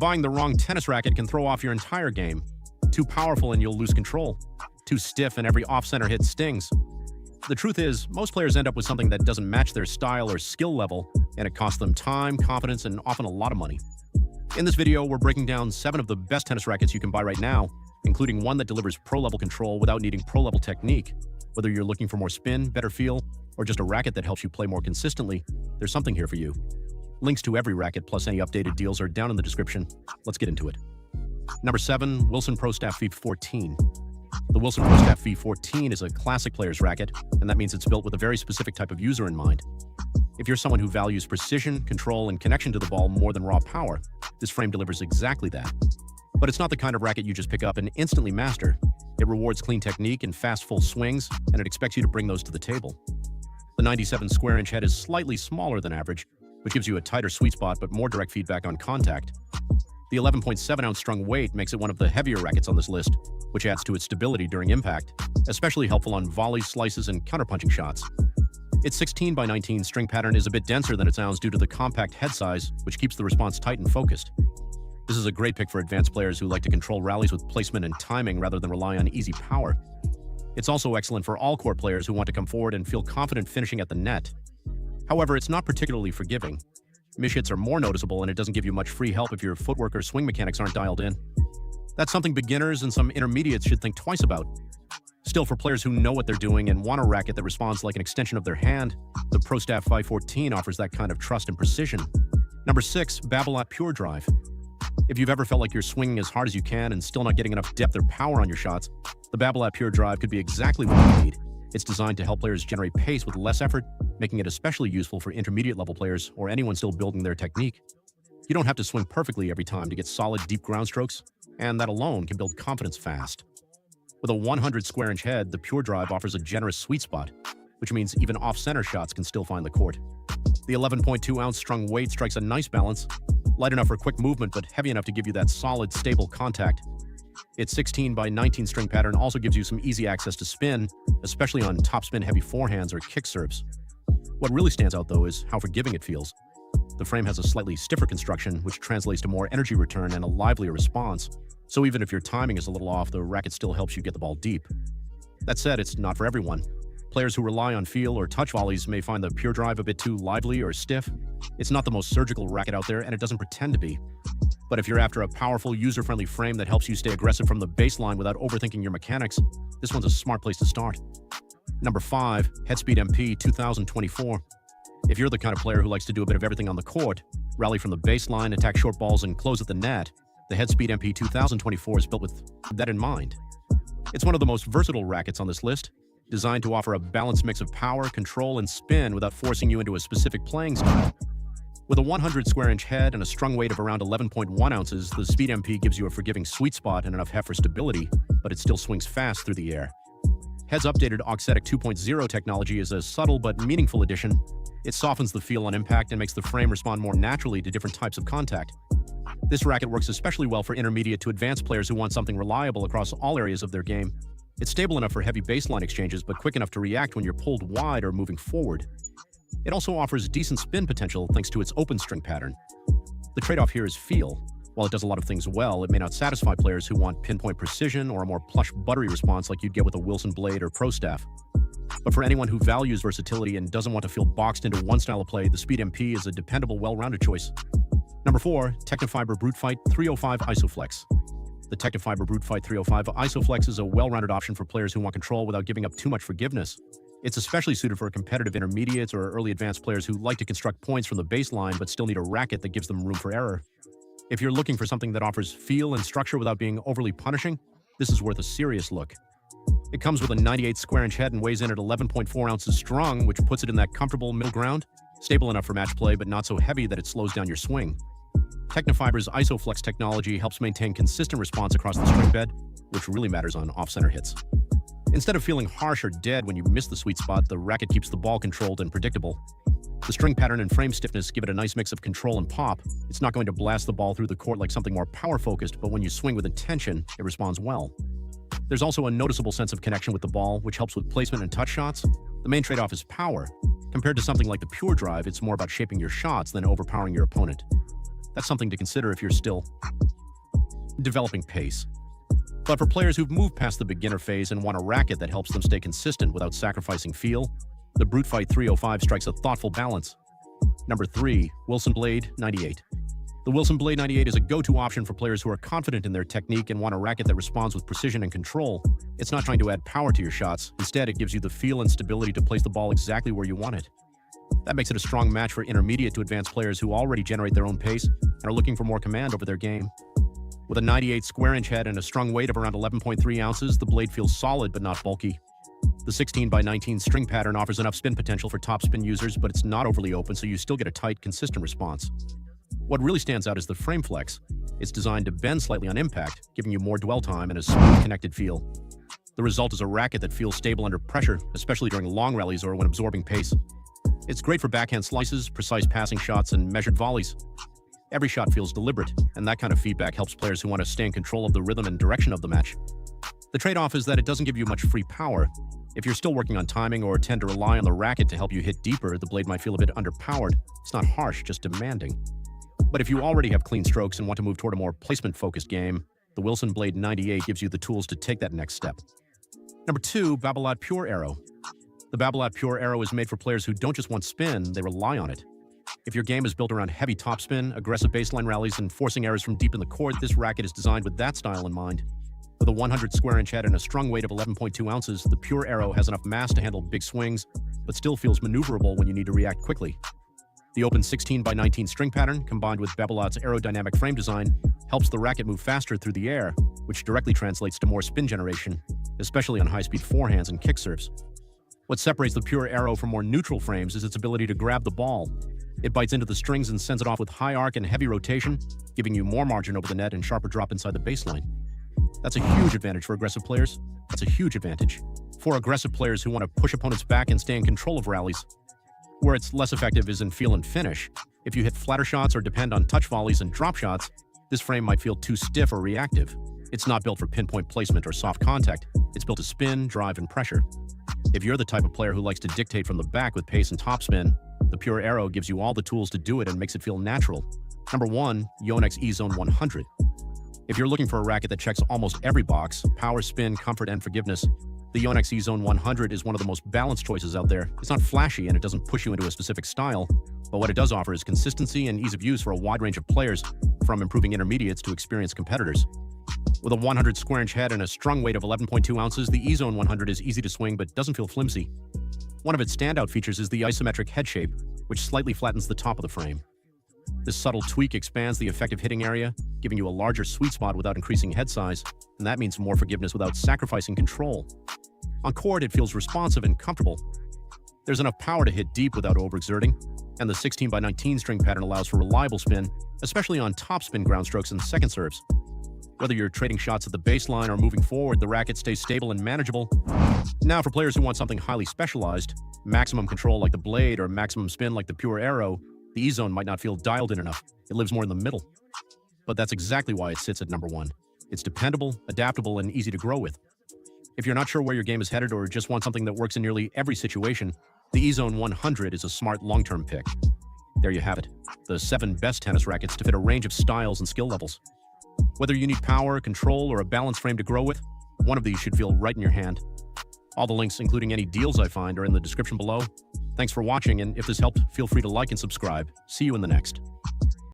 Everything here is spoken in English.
Buying the wrong tennis racket can throw off your entire game. Too powerful and you'll lose control. Too stiff and every off-center hit stings. The truth is, most players end up with something that doesn't match their style or skill level, and it costs them time, confidence, and often a lot of money. In this video, we're breaking down 7 of the best tennis rackets you can buy right now, including one that delivers pro-level control without needing pro-level technique. Whether you're looking for more spin, better feel, or just a racket that helps you play more consistently, there's something here for you. Links to every racket plus any updated deals are down in the description. Let's get into it. Number 7, Wilson Pro Staff V14. The Wilson Pro Staff V14 is a classic player's racket, and that means it's built with a very specific type of user in mind. If you're someone who values precision, control, and connection to the ball more than raw power, this frame delivers exactly that. But it's not the kind of racket you just pick up and instantly master. It rewards clean technique and fast full swings, and it expects you to bring those to the table. The 97 square inch head is slightly smaller than average, which gives you a tighter sweet spot but more direct feedback on contact. The 11.7 ounce strung weight makes it one of the heavier rackets on this list, which adds to its stability during impact, especially helpful on volleys, slices, and counterpunching shots. Its 16 by 19 string pattern is a bit denser than it sounds due to the compact head size, which keeps the response tight and focused. This is a great pick for advanced players who like to control rallies with placement and timing rather than rely on easy power. It's also excellent for all-court players who want to come forward and feel confident finishing at the net. However, it's not particularly forgiving. Mishits are more noticeable, and it doesn't give you much free help if your footwork or swing mechanics aren't dialed in. That's something beginners and some intermediates should think twice about. Still, for players who know what they're doing and want a racket that responds like an extension of their hand, the Pro Staff V14 offers that kind of trust and precision. Number 6, Babolat Pure Drive. If you've ever felt like you're swinging as hard as you can and still not getting enough depth or power on your shots, the Babolat Pure Drive could be exactly what you need. It's designed to help players generate pace with less effort, making it especially useful for intermediate-level players or anyone still building their technique. You don't have to swing perfectly every time to get solid, deep ground strokes, and that alone can build confidence fast. With a 100 square inch head, the Pure Drive offers a generous sweet spot, which means even off-center shots can still find the court. The 11.2 ounce strung weight strikes a nice balance, light enough for quick movement but heavy enough to give you that solid, stable contact. Its 16 by 19 string pattern also gives you some easy access to spin, especially on topspin heavy forehands or kick serves. What really stands out though is how forgiving it feels. The frame has a slightly stiffer construction, which translates to more energy return and a livelier response, so even if your timing is a little off, the racket still helps you get the ball deep. That said, it's not for everyone. Players who rely on feel or touch volleys may find the Pure Drive a bit too lively or stiff. It's not the most surgical racket out there, and it doesn't pretend to be. But if you're after a powerful, user-friendly frame that helps you stay aggressive from the baseline without overthinking your mechanics, this one's a smart place to start. Number 5, Headspeed MP 2024. If you're the kind of player who likes to do a bit of everything on the court, rally from the baseline, attack short balls, and close at the net, the Headspeed MP 2024 is built with that in mind. It's one of the most versatile rackets on this list, designed to offer a balanced mix of power, control, and spin without forcing you into a specific playing style. With a 100 square inch head and a strung weight of around 11.1 ounces, the Speed MP gives you a forgiving sweet spot and enough heft for stability, but it still swings fast through the air. Head's updated Auxetic 2.0 technology is a subtle but meaningful addition. It softens the feel on impact and makes the frame respond more naturally to different types of contact. This racket works especially well for intermediate to advanced players who want something reliable across all areas of their game. It's stable enough for heavy baseline exchanges, but quick enough to react when you're pulled wide or moving forward. It also offers decent spin potential thanks to its open string pattern. The trade-off here is feel. While it does a lot of things well, it may not satisfy players who want pinpoint precision or a more plush, buttery response like you'd get with a Wilson Blade or Pro Staff. But for anyone who values versatility and doesn't want to feel boxed into one style of play, the Speed MP is a dependable, well-rounded choice. Number 4, Technifiber Brute Fight 305 Isoflex. The Technifiber Brute Fight 305 Isoflex is a well-rounded option for players who want control without giving up too much forgiveness. It's especially suited for competitive intermediates or early advanced players who like to construct points from the baseline but still need a racket that gives them room for error. If you're looking for something that offers feel and structure without being overly punishing, this is worth a serious look. It comes with a 98 square inch head and weighs in at 11.4 ounces strung, which puts it in that comfortable middle ground, stable enough for match play but not so heavy that it slows down your swing. Technifiber's Isoflex technology helps maintain consistent response across the string bed, which really matters on off-center hits. Instead of feeling harsh or dead when you miss the sweet spot, the racket keeps the ball controlled and predictable. The string pattern and frame stiffness give it a nice mix of control and pop. It's not going to blast the ball through the court like something more power-focused, but when you swing with intention, it responds well. There's also a noticeable sense of connection with the ball, which helps with placement and touch shots. The main trade-off is power. Compared to something like the Pure Drive, it's more about shaping your shots than overpowering your opponent. That's something to consider if you're still developing pace. But for players who've moved past the beginner phase and want a racket that helps them stay consistent without sacrificing feel, the Brute Fight 305 strikes a thoughtful balance. Number 3. Wilson Blade 98. The Wilson Blade 98 is a go-to option for players who are confident in their technique and want a racket that responds with precision and control. It's not trying to add power to your shots. Instead, it gives you the feel and stability to place the ball exactly where you want it. That makes it a strong match for intermediate to advanced players who already generate their own pace and are looking for more command over their game. With a 98 square-inch head and a strung weight of around 11.3 ounces, the blade feels solid but not bulky. The 16x19 string pattern offers enough spin potential for topspin users, but it's not overly open, so you still get a tight, consistent response. What really stands out is the frame flex. It's designed to bend slightly on impact, giving you more dwell time and a smooth, connected feel. The result is a racket that feels stable under pressure, especially during long rallies or when absorbing pace. It's great for backhand slices, precise passing shots, and measured volleys. Every shot feels deliberate, and that kind of feedback helps players who want to stay in control of the rhythm and direction of the match. The trade-off is that it doesn't give you much free power. If you're still working on timing or tend to rely on the racket to help you hit deeper, the blade might feel a bit underpowered. It's not harsh, just demanding. But if you already have clean strokes and want to move toward a more placement-focused game, the Wilson Blade 98 gives you the tools to take that next step. Number 2, Babolat Pure Arrow. The Babolat Pure Arrow is made for players who don't just want spin, they rely on it. If your game is built around heavy topspin, aggressive baseline rallies, and forcing errors from deep in the court, this racket is designed with that style in mind. With a 100 square-inch head and a strung weight of 11.2 ounces, the Pure Arrow has enough mass to handle big swings, but still feels maneuverable when you need to react quickly. The open 16x19 string pattern, combined with Babolat's aerodynamic frame design, helps the racket move faster through the air, which directly translates to more spin generation, especially on high-speed forehands and kick serves. What separates the Pure Arrow from more neutral frames is its ability to grab the ball. It bites into the strings and sends it off with high arc and heavy rotation, giving you more margin over the net and sharper drop inside the baseline. That's a huge advantage for aggressive players. That's a huge advantage for aggressive players who want to push opponents back and stay in control of rallies. Where it's less effective is in feel and finish. If you hit flatter shots or depend on touch volleys and drop shots, this frame might feel too stiff or reactive. It's not built for pinpoint placement or soft contact. It's built to spin, drive, and pressure. If you're the type of player who likes to dictate from the back with pace and topspin, the Pure Arrow gives you all the tools to do it and makes it feel natural. Number 1, Yonex E-Zone 100. If you're looking for a racket that checks almost every box, power, spin, comfort, and forgiveness, the Yonex E-Zone 100 is one of the most balanced choices out there. It's not flashy and it doesn't push you into a specific style, but what it does offer is consistency and ease of use for a wide range of players, from improving intermediates to experienced competitors. With a 100 square-inch head and a strung weight of 11.2 ounces, the E-Zone 100 is easy to swing but doesn't feel flimsy. One of its standout features is the isometric head shape, which slightly flattens the top of the frame. This subtle tweak expands the effective hitting area, giving you a larger sweet spot without increasing head size, and that means more forgiveness without sacrificing control. On court, it feels responsive and comfortable. There's enough power to hit deep without overexerting, and the 16x19 string pattern allows for reliable spin, especially on topspin ground strokes and second serves. Whether you're trading shots at the baseline or moving forward, the racket stays stable and manageable. Now, for players who want something highly specialized, maximum control like the blade or maximum spin like the Pure Arrow, the E-Zone might not feel dialed in enough. It lives more in the middle. But that's exactly why it sits at number 1. It's dependable, adaptable, and easy to grow with. If you're not sure where your game is headed or just want something that works in nearly every situation, the E-Zone 100 is a smart long-term pick. There you have it, the 7 best tennis rackets to fit a range of styles and skill levels. Whether you need power, control, or a balanced frame to grow with, one of these should feel right in your hand. All the links, including any deals I find, are in the description below. Thanks for watching, and if this helped, feel free to like and subscribe. See you in the next.